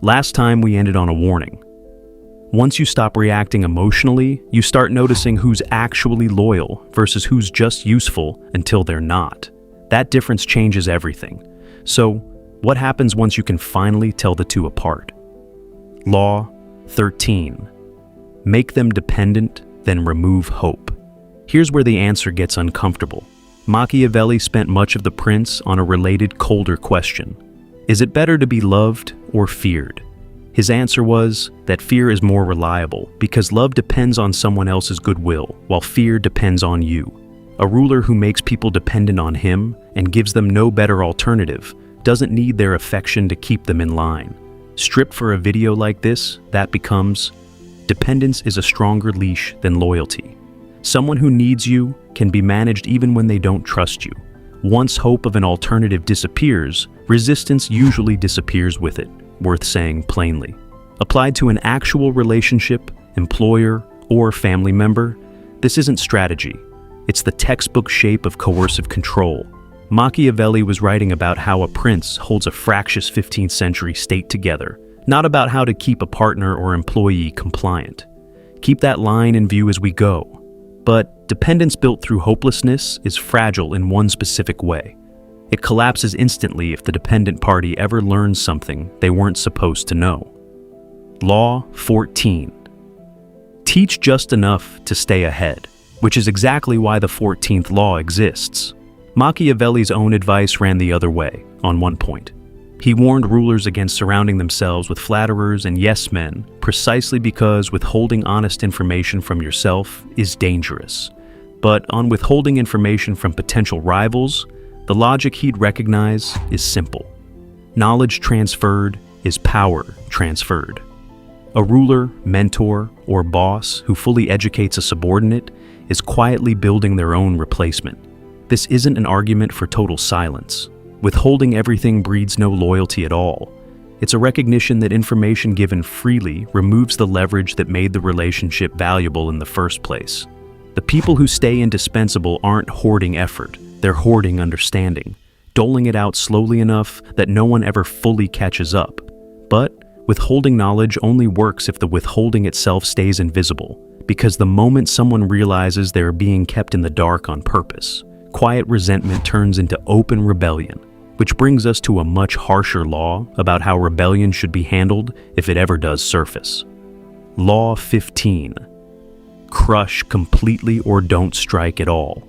Last time we ended on a warning. Once you stop reacting emotionally, you start noticing who's actually loyal versus who's just useful until they're not. That difference changes everything. So, what happens once you can finally tell the two apart? Law 13. Make them dependent, then remove hope. Here's where the answer gets uncomfortable. Machiavelli spent much of The Prince on a related, colder question. Is it better to be loved or feared? His answer was that fear is more reliable because love depends on someone else's goodwill, while fear depends on you. A ruler who makes people dependent on him and gives them no better alternative doesn't need their affection to keep them in line. Stripped for a video like this, that becomes, dependence is a stronger leash than loyalty. Someone who needs you can be managed even when they don't trust you. Once hope of an alternative disappears, resistance usually disappears with it, worth saying plainly. Applied to an actual relationship, employer, or family member, this isn't strategy. It's the textbook shape of coercive control. Machiavelli was writing about how a prince holds a fractious 15th century state together, not about how to keep a partner or employee compliant. Keep that line in view as we go. But dependence built through hopelessness is fragile in one specific way. It collapses instantly if the dependent party ever learns something they weren't supposed to know. Law 14. Teach just enough to stay ahead, which is exactly why the 14th law exists. Machiavelli's own advice ran the other way, on one point. He warned rulers against surrounding themselves with flatterers and yes-men precisely because withholding honest information from yourself is dangerous. But on withholding information from potential rivals, the logic he'd recognize is simple. Knowledge transferred is power transferred. A ruler, mentor, or boss who fully educates a subordinate is quietly building their own replacement. This isn't an argument for total silence. Withholding everything breeds no loyalty at all. It's a recognition that information given freely removes the leverage that made the relationship valuable in the first place. The people who stay indispensable aren't hoarding effort, they're hoarding understanding, doling it out slowly enough that no one ever fully catches up. But withholding knowledge only works if the withholding itself stays invisible, because the moment someone realizes they're being kept in the dark on purpose, quiet resentment turns into open rebellion. Which brings us to a much harsher law about how rebellion should be handled if it ever does surface. Law 15. Crush completely or don't strike at all.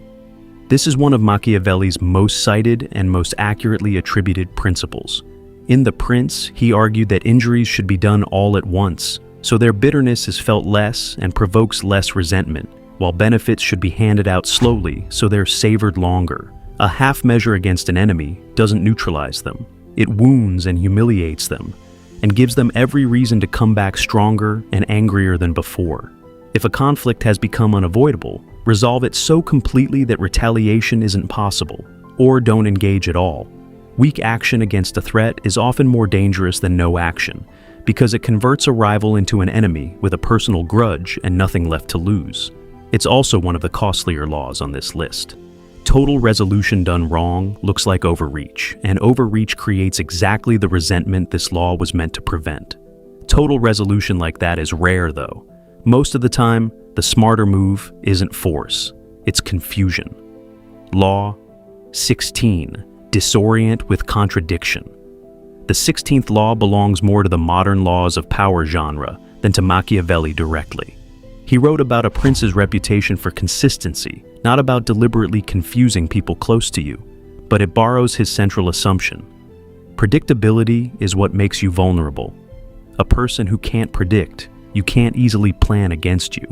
This is one of Machiavelli's most cited and most accurately attributed principles. In The Prince, he argued that injuries should be done all at once, so their bitterness is felt less and provokes less resentment, while benefits should be handed out slowly so they're savored longer. A half measure against an enemy doesn't neutralize them. It wounds and humiliates them, and gives them every reason to come back stronger and angrier than before. If a conflict has become unavoidable, resolve it so completely that retaliation isn't possible, or don't engage at all. Weak action against a threat is often more dangerous than no action, because it converts a rival into an enemy with a personal grudge and nothing left to lose. It's also one of the costlier laws on this list. Total resolution done wrong looks like overreach, and overreach creates exactly the resentment this law was meant to prevent. Total resolution like that is rare, though. Most of the time, the smarter move isn't force, it's confusion. Law 16. Disorient with contradiction. The 16th law belongs more to the modern laws of power genre than to Machiavelli directly. He wrote about a prince's reputation for consistency, not about deliberately confusing people close to you, but it borrows his central assumption. Predictability is what makes you vulnerable. A person who can't predict, you can't easily plan against you.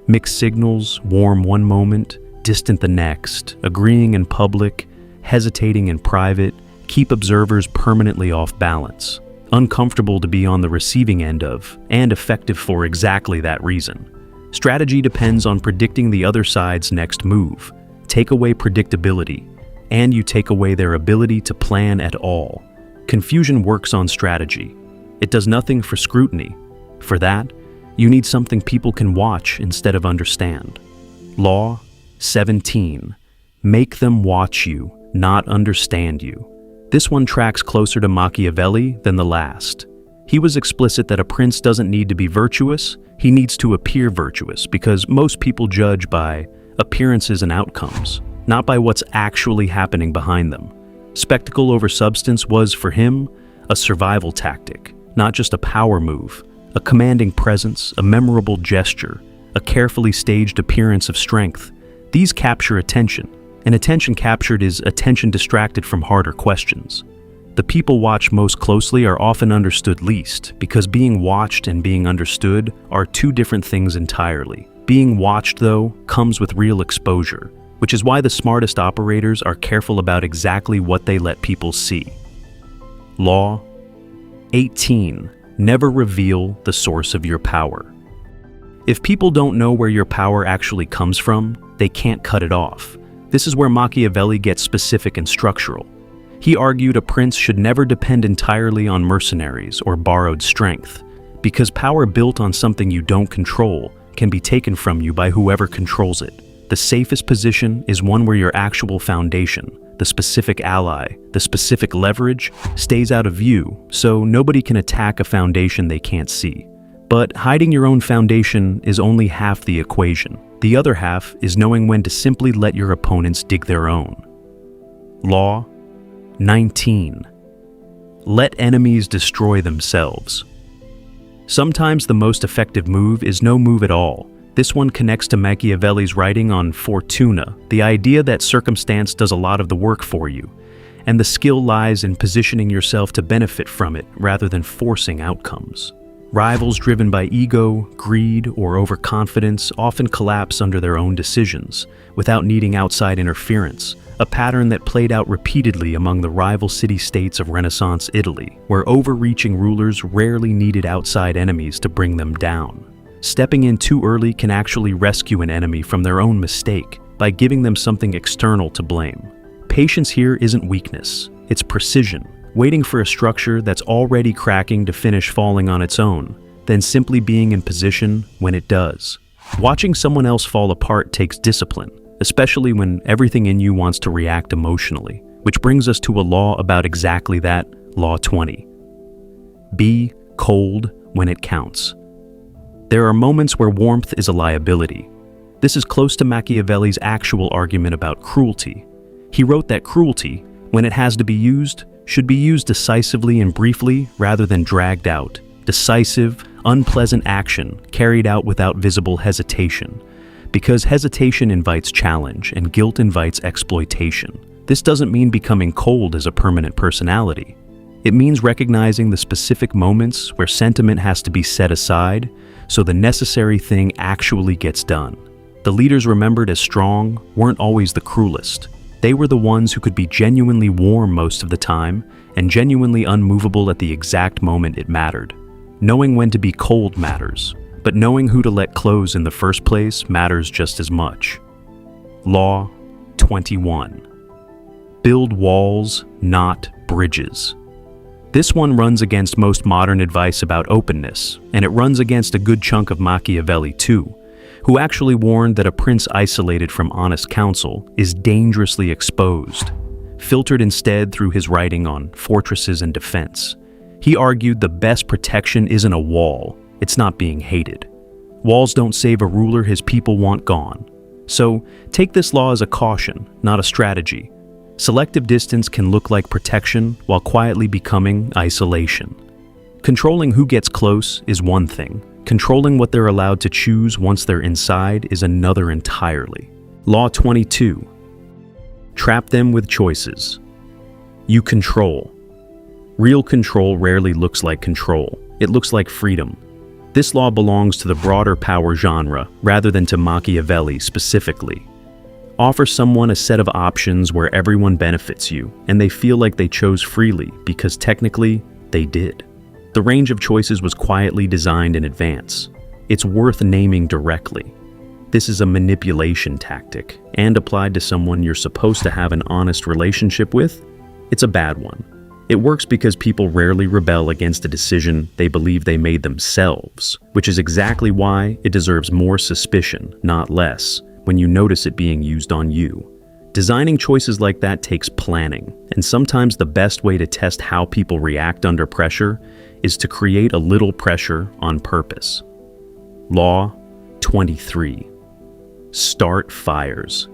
Mixed signals, warm one moment, distant the next, agreeing in public, hesitating in private, keep observers permanently off balance, uncomfortable to be on the receiving end of, and effective for exactly that reason. Strategy depends on predicting the other side's next move. Take away predictability, and you take away their ability to plan at all. Confusion works on strategy. It does nothing for scrutiny. For that, you need something people can watch instead of understand. Law 17. Make them watch you, not understand you. This one tracks closer to Machiavelli than the last. He was explicit that a prince doesn't need to be virtuous, he needs to appear virtuous, because most people judge by appearances and outcomes, not by what's actually happening behind them. Spectacle over substance was, for him, a survival tactic, not just a power move, a commanding presence, a memorable gesture, a carefully staged appearance of strength. These capture attention, and attention captured is attention distracted from harder questions. The people watched most closely are often understood least, because being watched and being understood are two different things entirely. Being watched, though, comes with real exposure, which is why the smartest operators are careful about exactly what they let people see. Law 18. Never reveal the source of your power. If people don't know where your power actually comes from, they can't cut it off. This is where Machiavelli gets specific and structural. He argued a prince should never depend entirely on mercenaries or borrowed strength, because power built on something you don't control can be taken from you by whoever controls it. The safest position is one where your actual foundation, the specific ally, the specific leverage, stays out of view, so nobody can attack a foundation they can't see. But hiding your own foundation is only half the equation. The other half is knowing when to simply let your opponents dig their own. Law 19. Let enemies destroy themselves. Sometimes the most effective move is no move at all. This one connects to Machiavelli's writing on Fortuna, the idea that circumstance does a lot of the work for you, and the skill lies in positioning yourself to benefit from it rather than forcing outcomes. Rivals driven by ego, greed, or overconfidence often collapse under their own decisions, without needing outside interference, a pattern that played out repeatedly among the rival city-states of Renaissance Italy, where overreaching rulers rarely needed outside enemies to bring them down. Stepping in too early can actually rescue an enemy from their own mistake by giving them something external to blame. Patience here isn't weakness, it's precision, waiting for a structure that's already cracking to finish falling on its own, then simply being in position when it does. Watching someone else fall apart takes discipline, especially when everything in you wants to react emotionally, which brings us to a law about exactly that, Law 20. Be cold when it counts. There are moments where warmth is a liability. This is close to Machiavelli's actual argument about cruelty. He wrote that cruelty, when it has to be used, should be used decisively and briefly rather than dragged out. Decisive, unpleasant action carried out without visible hesitation. Because hesitation invites challenge and guilt invites exploitation. This doesn't mean becoming cold as a permanent personality. It means recognizing the specific moments where sentiment has to be set aside so the necessary thing actually gets done. The leaders remembered as strong weren't always the cruelest. They were the ones who could be genuinely warm most of the time and genuinely unmovable at the exact moment it mattered. Knowing when to be cold matters, but knowing who to let close in the first place matters just as much. Law 21. Build walls, not bridges. This one runs against most modern advice about openness, and it runs against a good chunk of Machiavelli too, who actually warned that a prince isolated from honest counsel is dangerously exposed, filtered instead through his writing on fortresses and defense. He argued the best protection isn't a wall, it's not being hated. Walls don't save a ruler his people want gone. So take this law as a caution, not a strategy. Selective distance can look like protection while quietly becoming isolation. Controlling who gets close is one thing. Controlling what they're allowed to choose once they're inside is another entirely. Law 22. Trap them with choices. You control. Real control rarely looks like control. It looks like freedom. This law belongs to the broader power genre rather than to Machiavelli specifically. Offer someone a set of options where everyone benefits you, and they feel like they chose freely because technically they did. The range of choices was quietly designed in advance. It's worth naming directly. This is a manipulation tactic, and applied to someone you're supposed to have an honest relationship with, it's a bad one. It works because people rarely rebel against a decision they believe they made themselves, which is exactly why it deserves more suspicion, not less, when you notice it being used on you. Designing choices like that takes planning, and sometimes the best way to test how people react under pressure is to create a little pressure on purpose. Law 23. Start fires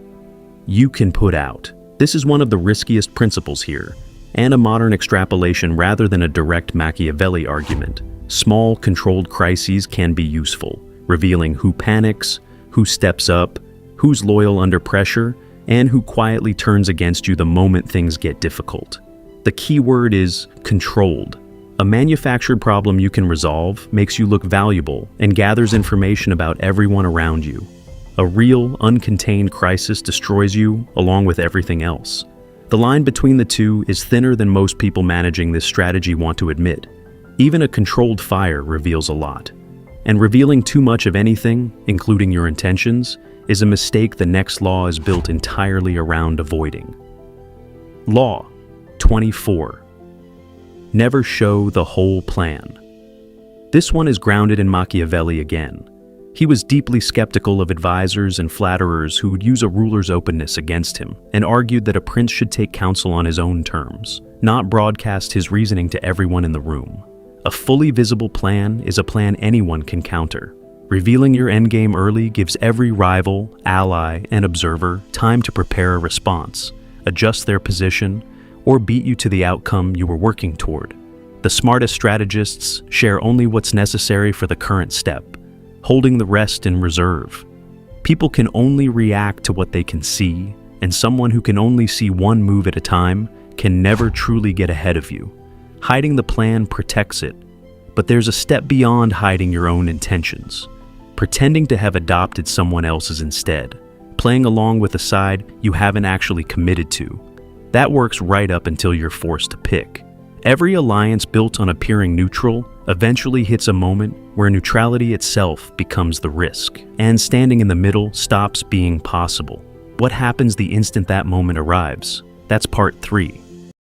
you can put out. This is one of the riskiest principles here, and a modern extrapolation rather than a direct Machiavelli argument. Small, controlled crises can be useful, revealing who panics, who steps up, who's loyal under pressure, and who quietly turns against you the moment things get difficult. The key word is controlled. A manufactured problem you can resolve makes you look valuable and gathers information about everyone around you. A real, uncontained crisis destroys you along with everything else. The line between the two is thinner than most people managing this strategy want to admit. Even a controlled fire reveals a lot. And revealing too much of anything, including your intentions, is a mistake the next law is built entirely around avoiding. Law 24. Never show the whole plan. This one is grounded in Machiavelli again. He was deeply skeptical of advisors and flatterers who would use a ruler's openness against him, and argued that a prince should take counsel on his own terms, not broadcast his reasoning to everyone in the room. A fully visible plan is a plan anyone can counter. Revealing your endgame early gives every rival, ally, and observer time to prepare a response, adjust their position, or beat you to the outcome you were working toward. The smartest strategists share only what's necessary for the current step, holding the rest in reserve. People can only react to what they can see, and someone who can only see one move at a time can never truly get ahead of you. Hiding the plan protects it, but there's a step beyond hiding your own intentions. Pretending to have adopted someone else's instead, playing along with a side you haven't actually committed to. That works right up until you're forced to pick. Every alliance built on appearing neutral eventually hits a moment where neutrality itself becomes the risk, and standing in the middle stops being possible. What happens the instant that moment arrives? That's part 3.